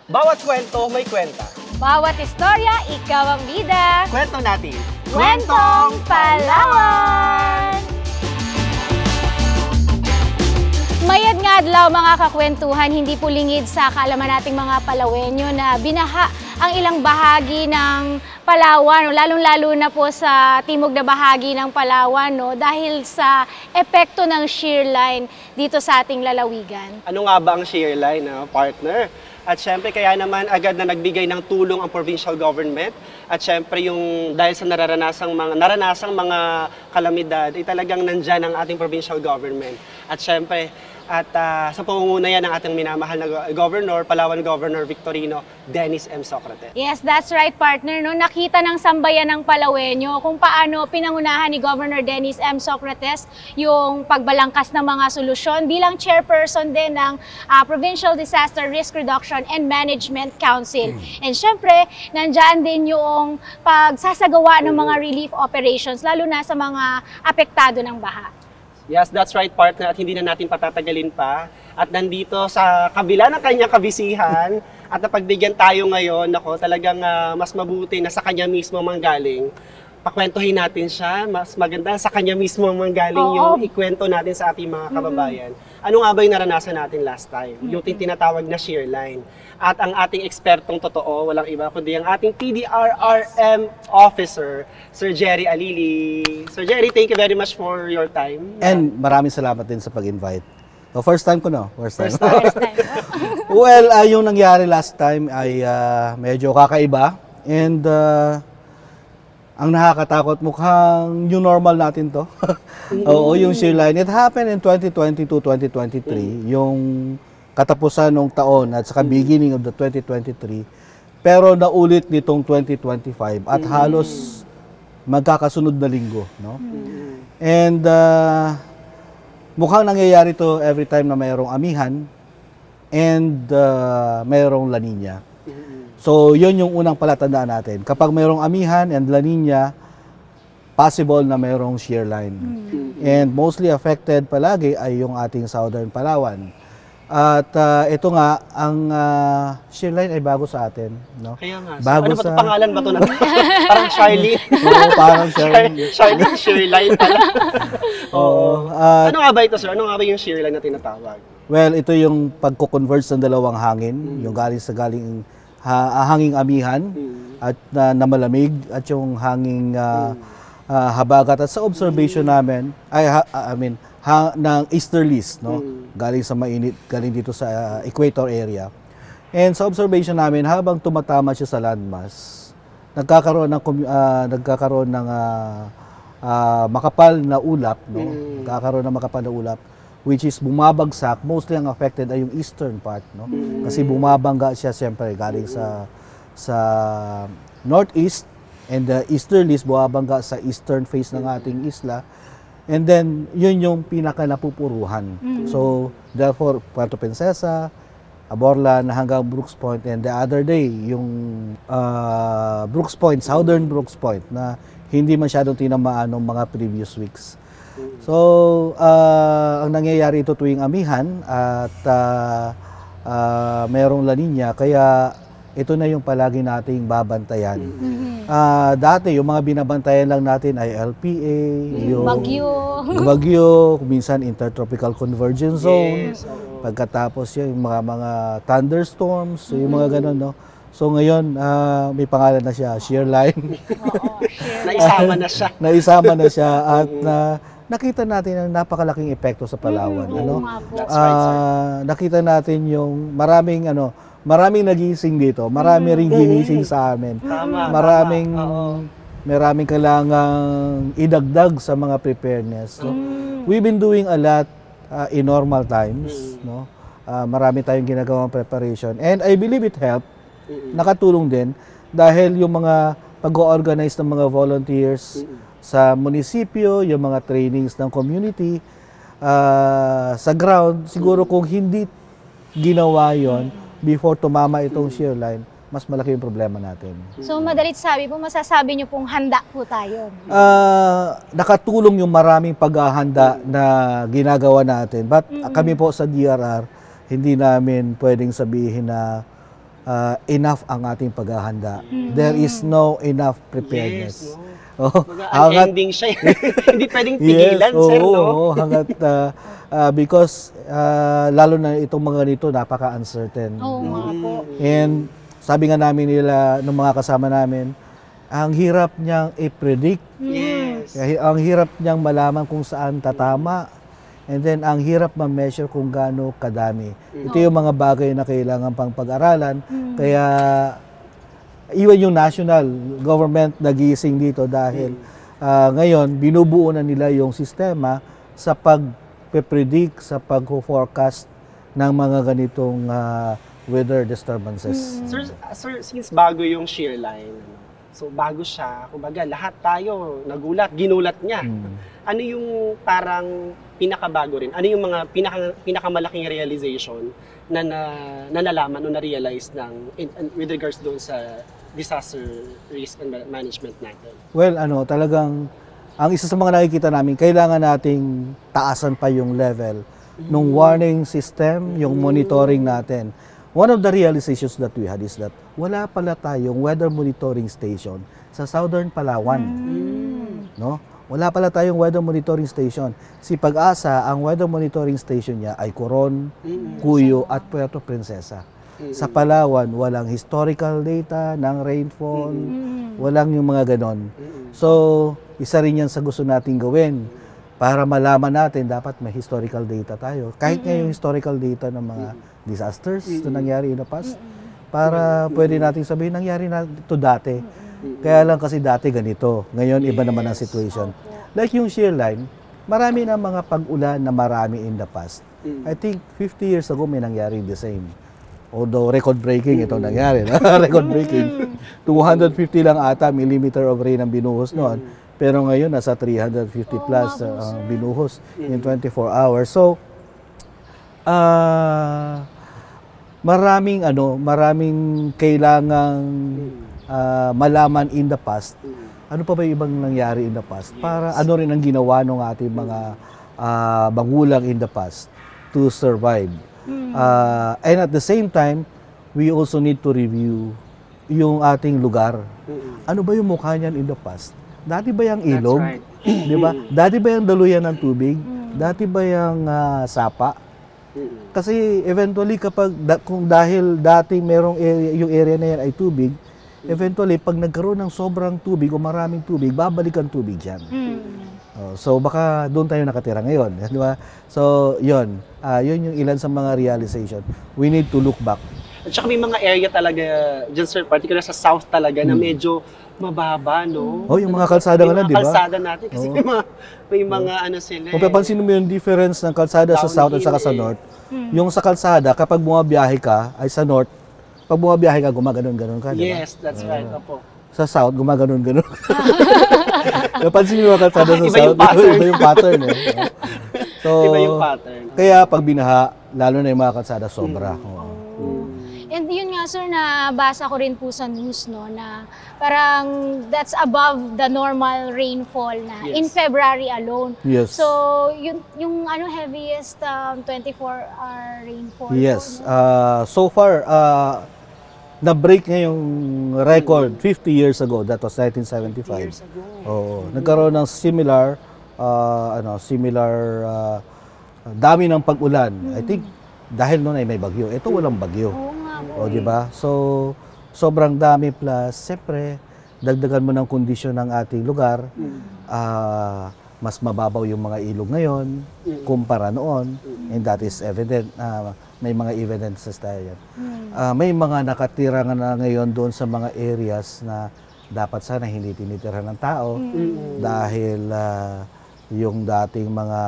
Bawat kwento may kwenta. Bawat istorya, ikaw ang bida. Kwento natin. Kwentong Palawan! Mayad nga adlaw mga kakwentuhan, hindi po lingid sa kaalaman nating mga Palawenyo na binaha ang ilang bahagi ng Palawan, lalong-lalo na po sa timog na bahagi ng Palawan, no, dahil sa epekto ng shear line dito sa ating lalawigan. Ano nga ba ang shear line, partner? At syempre, kaya naman agad na nagbigay ng tulong ang provincial government. At syempre, yung dahil sa naranasang mga kalamidad, ay talagang nandyan ang ating provincial government. At syempre, sa pangunguna yan ng ating minamahal na Governor, Palawan Governor Victorino Dennis M. Socrates. Yes, that's right, partner. No? Nakita ng sambayan ng Palawenyo kung paano pinangunahan ni Governor Dennis M. Socrates yung pagbalangkas ng mga solusyon bilang chairperson din ng Provincial Disaster Risk Reduction and Management Council. And syempre, nandyan din yung pagsasagawa ng mga relief operations, lalo na sa mga apektado ng baha. Yes, that's right, partner. At hindi na natin patatagalin pa. At nandito sa kabila ng kanyang kabisihan at napagbigyan tayo ngayon, talagang mas mabuti na sa kanya mismo manggaling. Pakwentuhin natin siya, mas maganda sa kanya mismo manggaling yung ikwento natin sa ating mga kababayan. Ano nga ba yung naranasan natin last time? Yung tinatawag na shear line. At ang ating ekspertong totoo, walang iba kundi ang ating PDRRM officer, Sir Jerry Alili. Sir Jerry, thank you very much for your time. And maraming salamat din sa pag-invite. So, first time ko, no? First time. First time. Well, yung nangyari last time ay medyo kakaiba. And ang nakakatakot, mukhang new normal natin to. Oo, yung shear line. It happened in 2022-2023, yung katapusan ng taon at saka beginning of the 2023. Pero naulit nitong 2025 at halos magkakasunod na linggo. No? And mukhang nangyayari to every time na mayroong amihan and mayroong La Nina. So, yun yung unang palatandaan natin. Kapag mayroong amihan and La Nina, possible na mayroong shear line. And mostly affected palagi ay yung ating Southern Palawan. At ito nga, ang shear line ay bago sa atin. No? Kaya nga. Bago ano ba ito? Pangalan ba ito? Parang Charlie. Oo, parang Charlie. Charlie shear line pala. Oo. Ano nga ba ito, sir? Ano nga ba yung shear line na tinatawag? Well, ito yung pagko-converge ng dalawang hangin. Yung hanging amihan at na malamig at yung hanging habagat. At sa observation namin, ng easterlies, no? Galing sa mainit, galing dito sa equator area. And sa observation namin, habang tumatama siya sa landmass, nagkakaroon ng makapal na ulap, no? Nagkakaroon ng makapal na ulap, which is bumabagsak. Mostly ang affected ay yung eastern part, no? Kasi bumabangga siya siyempre galing sa northeast, and the easterlies bumabangga sa eastern face ng ating isla. And then, yun yung pinaka-napupuruhan. So, therefore, Puerto Princesa, Aborlan, hanggang Brooks Point. And the other day, yung Brooks Point, Southern Brooks Point, na hindi masyadong tinamaan ng mga previous weeks. So, ang nangyayari ito tuwing amihan at mayroong La Nina, kaya ito na yung palagi nating babantayan. Dati, yung mga binabantayan lang natin ay LPA, yung Bagyo, minsan Intertropical Convergence Zone, pagkatapos yung mga thunderstorms, so yung mga ganun, no? So ngayon, may pangalan na siya, shear line. Naisama na siya. Naisama na siya at nakita natin ang napakalaking epekto sa Palawan. That's right, sir. Nakita natin yung maraming nagising dito, marami ring ginising sa amin. Maraming kailangang idagdag sa mga preparedness. No? We've been doing a lot in normal times. No? Marami tayong ginagawang preparation. And I believe it helped. Nakatulong din dahil yung mga pag-organize ng mga volunteers sa munisipyo, yung mga trainings ng community, sa ground, siguro kung hindi ginawa yon before tumama itong shear line, mas malaki yung problema natin. So, madalit sabi po, masasabi niyo pong handa po tayo. Nakatulong yung maraming paghahanda na ginagawa natin. But kami po sa DRR, hindi namin pwedeng sabihin na enough ang ating paghahanda. There is no enough preparedness. Yes, no? Oh, Mga unending siya. Hindi pwedeng tigilan, sir, no? Oo, hanggat, because lalo na itong mga ganito, napaka-uncertain. Oo nga po. And sabi nga namin nila, ng mga kasama namin, ang hirap niyang i-predict. Yes. Ang hirap niyang malaman kung saan tatama. And then, ang hirap ma-measure kung gaano kadami. Ito yung mga bagay na kailangan pang pag-aralan. Kaya, iwan yung national government nagising dito dahil ngayon, binubuo na nila yung sistema sa pag-predict, sa pag-forecast ng mga ganitong weather disturbances. Sir, since bago yung shear line, so bago siya, kumbaga lahat tayo nagulat, ginulat niya. Ano yung parang pinakabago rin? Ano yung mga pinakamalaking realization na nalaman o na-realize with regards doon sa disaster risk and management natin? Well, talagang ang isa sa mga nakikita namin, kailangan nating taasan pa yung level ng warning system, yung monitoring natin. One of the realizations that we had is that wala pala tayong weather monitoring station sa Southern Palawan. No? Wala pala tayong weather monitoring station. Si Pag-asa, ang weather monitoring station niya ay Coron, Cuyo at Puerto Princesa. Sa Palawan, walang historical data ng rainfall, walang yung mga ganon. So, isa rin yan sa gusto nating gawin. Para malaman natin, dapat may historical data tayo. Kahit nga yung historical data ng mga disasters na nangyari in the past, para pwede nating sabihin, nangyari na ito dati. Kaya lang kasi dati ganito. Ngayon, iba naman ang situation. Like yung shear line, marami na mga pag-ulan na marami in the past. I think 50 years ago may nangyari the same. Although record-breaking ito nangyari. Record-breaking. 250 lang ata millimeter of rain ang binuhos noon. Pero ngayon, nasa 350 plus binuhos in 24 hours. So, maraming kailangang malaman in the past. Ano pa ba yung ibang nangyari in the past? Para ano rin ang ginawa ng ating mga magulang in the past to survive. And at the same time, we also need to review yung ating lugar. Ano ba yung mukha niyan in the past? Dati ba yung ilog? Right. Di ba? Dati ba yung daluyan ng tubig? Dati ba yung sapa? Kasi eventually kung dahil dati merong area, yung area na yan ay tubig, eventually pag nagkaroon ng sobrang tubig o maraming tubig, babalik ang tubig dyan. So baka doon tayo nakatira ngayon, di ba? So yun yung ilan sa mga realization. We need to look back. At saka may mga area talaga dyan, sir, particular sa south talaga na medyo mababa, no? Oh, yung mga kalsada nga lang, di ba? Yung mga kalsada natin kasi may mga ano sila. Kung papansin mo yung difference ng kalsada sa south at saka sa north, yung sa kalsada, kapag bumabiyahe ka, ay sa north, pag bumabiyahe ka, gumaganon-ganon ka, di ba? Yes, that's right. Opo. Sa south, gumaganon-ganon. Napansin mo yung kalsada sa Iba south, yung pattern. iba yung pattern eh. So, Iba yung pattern. Kaya pag binaha, lalo na yung mga kalsada, sobra. And yun nga sir, nabasa ko rin po sa news no na parang that's above the normal rainfall na in February alone. Yes. So yung heaviest 24-hour rainfall. Yes. So far na-break nga yung record 50 years ago. That was 1975. 50 years ago. Oo. Nagkaroon ng similar dami ng pag-ulan. I think dahil noon ay may bagyo. Ito walang bagyo. O, di ba? So, sobrang dami plus, siyempre, dagdagan mo ng kondisyon ng ating lugar, mas mababaw yung mga ilog ngayon, kumpara noon, and that is evident, may mga evidences tayo yan. May mga nakatira na ngayon doon sa mga areas na dapat sana hindi tinitira ng tao, dahil yung dating mga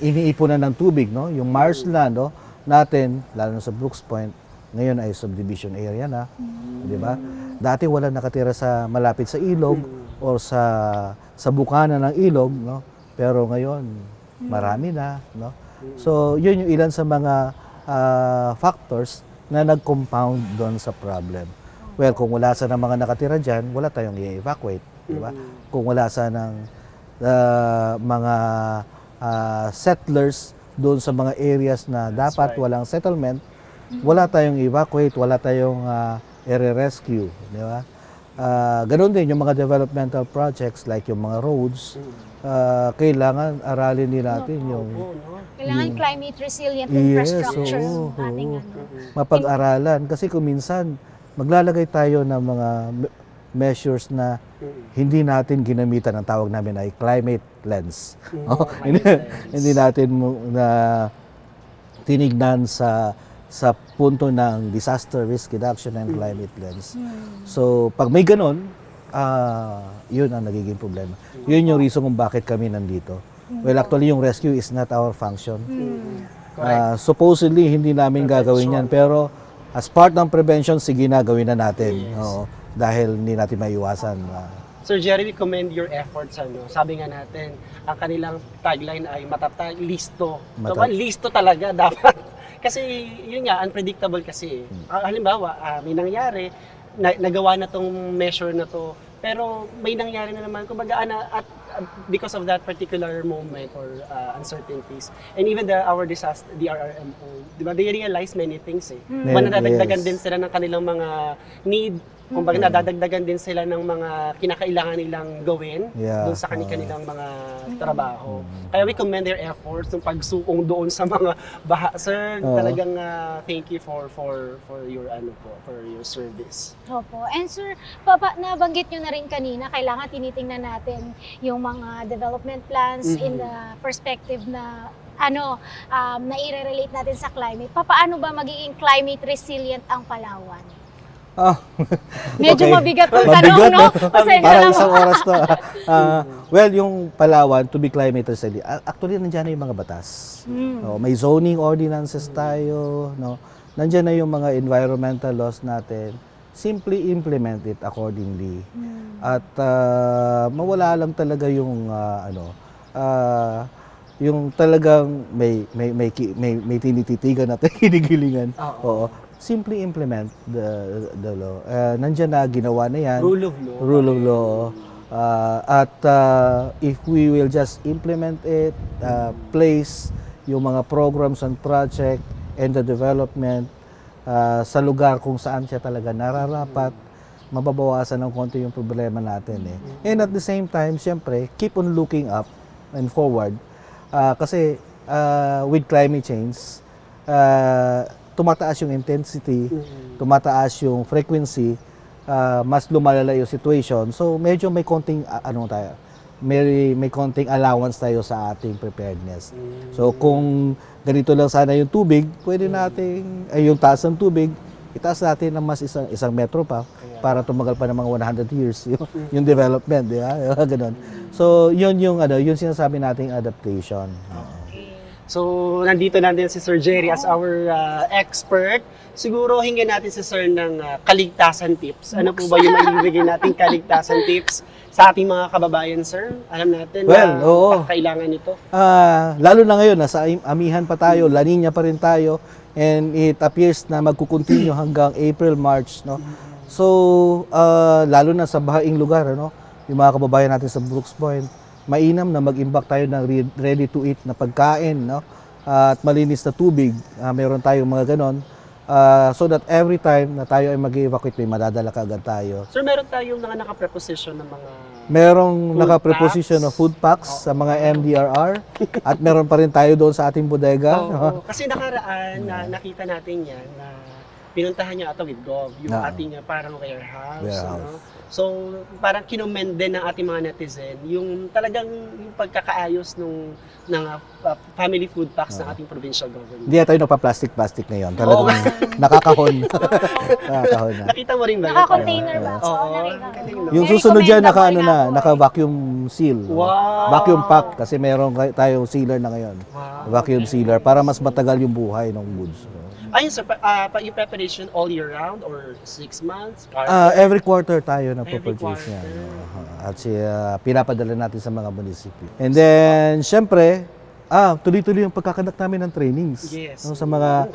iniipunan ng tubig, no? Yung marshland, no? Natin, lalo na sa Brooks Point, ngayon ay subdivision area na, di ba? Dati wala nakatira sa malapit sa ilog or sa bukana ng ilog, no? Pero ngayon, marami na, no? So, yun yung ilan sa mga factors na nag-compound doon sa problem. Well, kung wala sana mga nakatira dyan, wala tayong i-evacuate, di ba? Kung wala sana mga settlers doon sa mga areas na dapat walang settlement, wala tayong evacuate, wala tayong area rescue, di ba? Ganun din yung mga developmental projects like yung mga roads, kailangan aralin din natin yung Kailangan climate resilient infrastructure oo, ang ating mapag-aralan. Kasi kung minsan, maglalagay tayo ng mga measures na hindi natin ginamitan. Ang tawag namin ay climate lens. Hindi natin na tinignan sa punto ng disaster risk reduction and climate lens. So, pag may ganun, yun ang nagiging problema. Yun yung reason kung bakit kami nandito. Well, actually, yung rescue is not our function. Supposedly, hindi namin gagawin yan. Pero, as part ng prevention, sige na, gawin na natin. Oo, dahil hindi natin maiwasan. Sir Jerry, we commend your efforts. Sabi nga natin, ang kanilang tagline ay matatag, listo. Listo talaga dapat. Kasi yun nga, unpredictable kasi. Halimbawa, may nangyari, nagawa na tong measure na to, pero may nangyari na naman, kumbaga, at because of that particular moment or uncertainties, and even our disaster, DRRMO, di ba, they realize many things eh. Nadadagdagan din sila ng kanilang mga need, kumbaga nadadagdagan din sila ng mga kinakailangan nilang gawin doon sa kanilang mga trabaho. Kaya we commend their efforts ng pagsuong doon sa mga baha. Sir, talagang thank you for your for your service. Opo. And sir, nabanggit nyo na rin kanina, kailangan tinitingnan natin yung mga development plans in the perspective na na i-relate natin sa climate. Paano ba magiging climate resilient ang Palawan? Medyo mabigat ang tanong, no? Para isang oras to. Well, yung Palawan, to be climate resilient, actually, nandiyan na yung mga batas. May zoning ordinances tayo, no? Nandiyan na yung mga environmental laws natin. Simply implement it accordingly. At mawala lang talaga yung, yung talagang may tinititigan at kinigilingan. Oo. Simply implement the law. Nandiyan na, ginawa na yan. Rule of law. Rule of law. At if we will just implement it, place yung mga programs and project and the development sa lugar kung saan siya talaga nararapat, mababawasan ng konti yung problema natin. And at the same time, siyempre, keep on looking up and forward. Kasi with climate change, tumataas yung intensity, tumataas yung frequency, mas lumalala yung situation. So medyo may konting may konting allowance tayo sa ating preparedness. So kung ganito lang sana yung tubig, pwede nating yung taas ng tubig, itaas natin ng mas isang metro pa para tumagal pa ng mga 100 years yung development, di ba? Ganun. So yun yung sinasabi nating adaptation. So, nandito natin si Sir Jerry as our expert. Siguro hinggan natin si Sir ng kaligtasan tips. Ano po ba yung maibigay nating kaligtasan tips sa ating mga kababayan, Sir? Alam natin na kailangan ito. Lalo na ngayon, nasa amihan pa tayo, La Niña pa rin tayo, and it appears na magkukontinue hanggang April, March, no? So, lalo na sa bahaing lugar, yung mga kababayan natin sa Brooks Point, mainam na mag-imbak tayo ng ready-to-eat na pagkain, no? At malinis na tubig. Meron tayong mga ganon. So that every time na tayo ay mag-evacuate, may madadala kaagad tayo. Sir, meron tayong mga naka-preposition ng mga merong naka-preposition na food packs sa mga MDRR. At meron pa rin tayo doon sa ating bodega. Kasi nakaraan, nakita natin yan na pinuntahan niya ata with Gov, yung ating parang warehouse. So, parang kinomend din ng ating mga netizen yung talagang yung pagkakaayos ng family food packs ng ating provincial government. Hindi tayo nagpa-plastic ngayon. Talagang nakakahon. Nakakahon na. Nakita mo rin ba? Naka-container box. Yung susunod dyan, naka-vacuum seal. Wow. Vacuum pack kasi meron tayong sealer na ngayon. Vacuum sealer para mas matagal yung buhay ng goods. Ayun sir, yung preparation all year round or 6 months? Every quarter tayo nagpo-produce yan. At pinapadala natin sa mga munisipyo. And then, syempre, tuloy-tuloy yung pagkakandak namin ng trainings. Yes. Sa mga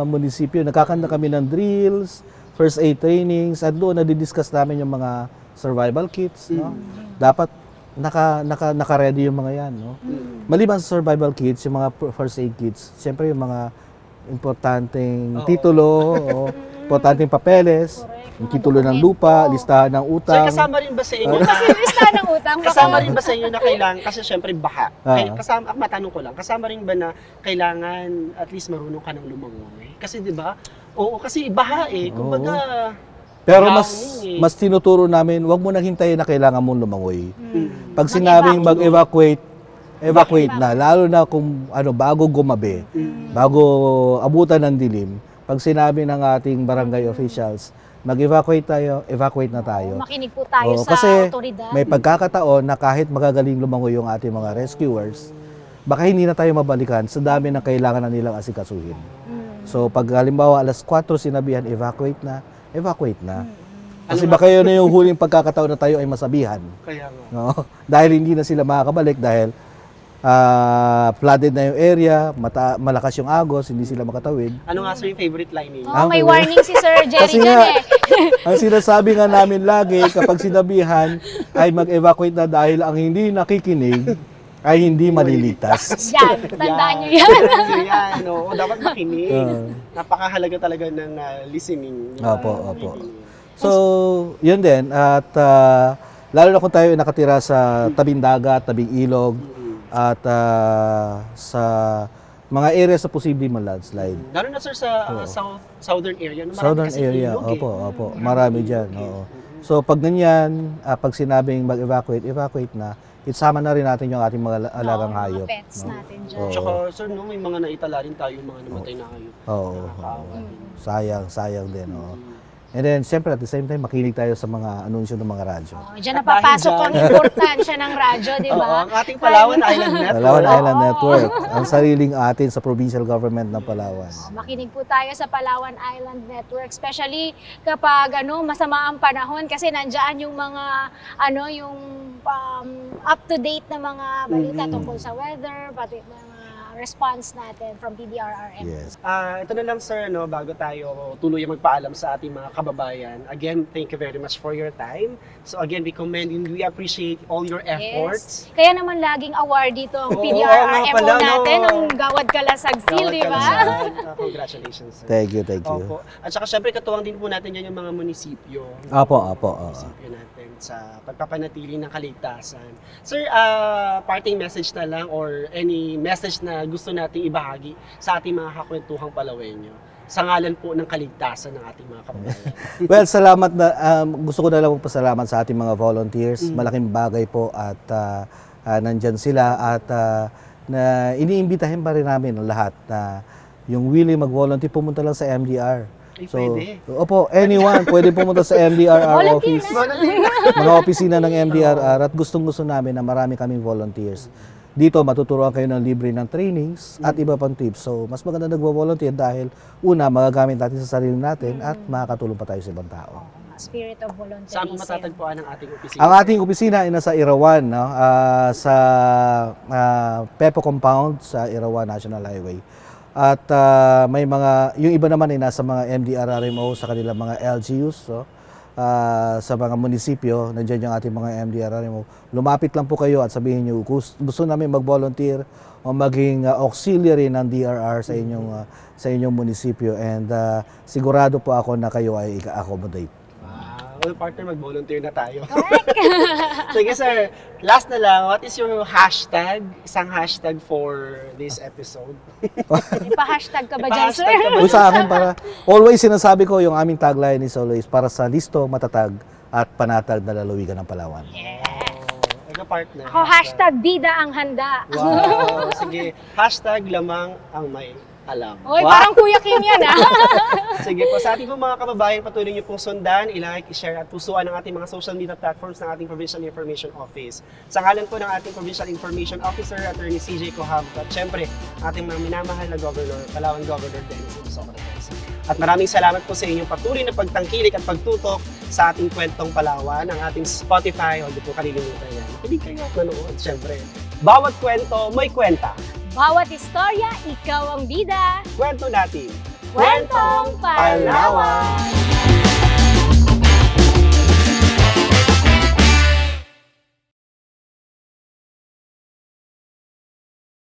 munisipyo, nagkakandak kami ng drills, first aid trainings, at doon nadidiscuss namin yung mga survival kits. Dapat naka-ready yung mga yan. Maliban sa survival kits, yung mga first aid kits, syempre yung mga importanteng Oo. titulo, importanteng papeles, yung titulo ng lupa, listahan ng Sir, utang. kasama rin ba sa inyo Kasi na, listahan ng utang. baka- kasama rin ba sa inyo na kailangan, kasi syempre baha, Ah. kasama, matanong ko lang, kasama rin ba na kailangan at least marunong ka ng lumangoy? Kasi di ba, oo, kasi baha kumbaga, Pero drowning mas tinuturo namin, wag mo nang hintayin na kailangan mong lumangoy. Pag Mag-evacuate. sinabing mag-evacuate na, lalo na kung bago gumabi, bago abutan ng dilim, pag sinabi ng ating barangay officials, mag-evacuate tayo, evacuate na tayo. Makinig po tayo sa Kasi otoridad. may pagkakataon na kahit magagaling lumangoy yung ating mga rescuers, baka hindi na tayo mabalikan sa dami ng kailangan na nilang asikasuhin. So pag halimbawa alas 4 sinabihan, evacuate na. Kasi baka yun na yung huling pagkakataon na tayo ay masabihan. kaya nga. No? Dahil hindi na sila makakabalik dahil flooded na yung area, malakas yung agos, hindi sila makatawid. Ano nga sir yung favorite line ninyo? Oh, may Okay. warning si Sir Jerry Kasi dyan nga, ang sinasabi nga namin lagi kapag sinabihan ay mag-evacuate na dahil ang hindi nakikinig ay hindi maliligtas. Yan, tandaan nyo yan. Yan, oo, dapat makinig. Napakahalaga talaga ng listening. Opo. So, yun din. At lalo na kung tayo ay nakatira sa tabing dagat, tabing ilog, at sa mga areas sa posibleng landslide. Lalo na sir sa southern area. No? Marami Southern kasi area, ilog, opo. Marami dyan. Oo. So, pag ganyan, pag sinabing mag-evacuate, evacuate na, isama na rin natin yung ating mga alagang Oo, hayop. mga pets no? natin dyan. Oo. Tsaka sir, no, may mga naitala rin tayo, mga namatay na kayo. Oo. Nakakaawa din. Sayang din. Oo. And then, siyempre, at the same time, makinig tayo sa mga anunsyo ng mga radyo. Oh, dyan At napapasok dahil ang dyan- importansya ng radyo, di Oo, ba? ang ating Palawan Island Network. Palawan Island Network, ang sariling atin sa provincial government ng Palawan. Makinig po tayo sa Palawan Island Network, especially kapag masama ang panahon kasi nandiyan yung mga yung up-to-date na mga balita tungkol sa weather, pati mga response natin from PDRRM. Yes. Ito na lang sir, bago tayo tuluyang magpaalam sa ating mga kababayan. Again, thank you very much for your time. So again, we commend and we appreciate all your efforts. Yes. Kaya naman laging award dito ang Oo, PDRRMO nga pala, natin, no? ang Gawad Kalasag Seal, di ba? Congratulations sir. Thank you. Opo. At saka syempre katuwang din po natin yan yung mga munisipyo. Apo. Munisipyo natin sa pagpapanatili ng kaligtasan. Sir, parting message na lang or any message na gusto nating ibahagi sa ating mga kakwentuhang Palawenyo sa ngalan po ng kaligtasan ng ating mga kababayan. Well, salamat na, gusto ko na lang magpasalamat sa ating mga volunteers. Malaking bagay po at nandyan sila at na iniimbitahin pa rin namin ang lahat na yung willing mag-volunteer, pumunta lang sa MDR. Pwede. Opo, anyone pwede pumunta sa MDRR office. Mga opisina ng MDRR at gustong-gusto namin na marami kaming volunteers. Dito matuturuan kayo ng libre ng trainings at iba pang tips. So, mas maganda nagvo-volunteer dahil una, magagamit natin sa sarili natin at makakatulong pa tayo sa ibang tao. Spirit of volunteerism. Saan po matatagpuan ang ating opisina? Ang ating opisina ay nasa Irawan, no? Sa Pepo Compound sa Irawan National Highway. At may mga, yung iba naman ay nasa mga MDRRMO sa kanilang mga LGUs, so, sa mga munisipyo, nandiyan yung ating mga MDRRMO. Lumapit lang po kayo at sabihin nyo, gusto namin mag-volunteer o maging auxiliary ng DRR sa inyong munisipyo and sigurado po ako na kayo ay i-accommodate. Well, partner, mag-volunteer na tayo. Sige sir, last na lang, what is your hashtag? Isang hashtag for this episode. May pa-hashtag ka ba dyan, sir? Pa-hashtag ka ba? Kung sa akin, always sinasabi ko, yung aming tagline is always para sa listo, matatag at panatag na lalawigan ng Palawan. Ikaw partner. Ako, hashtag bida ang handa. Wow, sige. Hashtag lamang ang may alam. Oy, Wow. parang Kuya Kim yan, ah. Sige po, sa ating po mga kababayan, patuloy niyo pong sundan, i-like, i-share at pusuan ang ating mga social media platforms ng ating Provincial Information Office. Sa ngalan po ng ating Provincial Information Officer, Attorney CJ Cohabto, at syempre, ating mga minamahal na Governor, Palawan Governor Dennis M. Socrates. At maraming salamat po sa inyong patuloy na pagtangkilik at pagtutok sa ating kwentong Palawan, ang ating Spotify, huwag niyo po kalilimutan yan. Hindi kayo at manood, syempre. Bawat kwento, may kwenta. Bawat istorya, ikaw ang bida. Kwento natin. Kwentong Palawan!